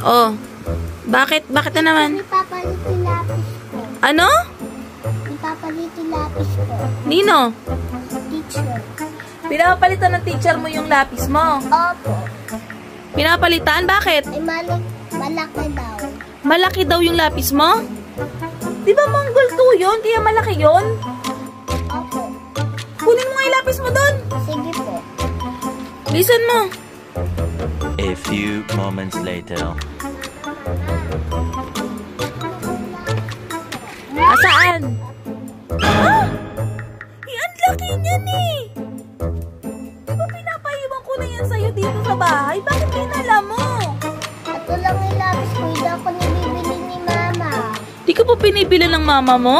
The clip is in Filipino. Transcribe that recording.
Oh. Bakit? Bakit na naman? Ipapalit yung lapis ko. Ano? Ipapalit yung lapis ko. Nino? Teacher. Pinapalitan ng teacher mo yung lapis mo? Opo. Pinapalitan? Bakit? Ay, malaki daw. Malaki daw yung lapis mo? Di ba Mongol 2 yun? Kaya malaki yun? Opo. Kunin mo nga yung lapis mo doon. Sige po. Listen mo. A few moments later. Saan? Ah! Ang laki niyan eh. Di ba pinapaiwan ko na yan sa'yo dito sa bahay? Bakit pinala mo? Ito lang yung lapis ko. Hindi ako nabibili ni Mama. Di ka pa pinibili ng mama mo?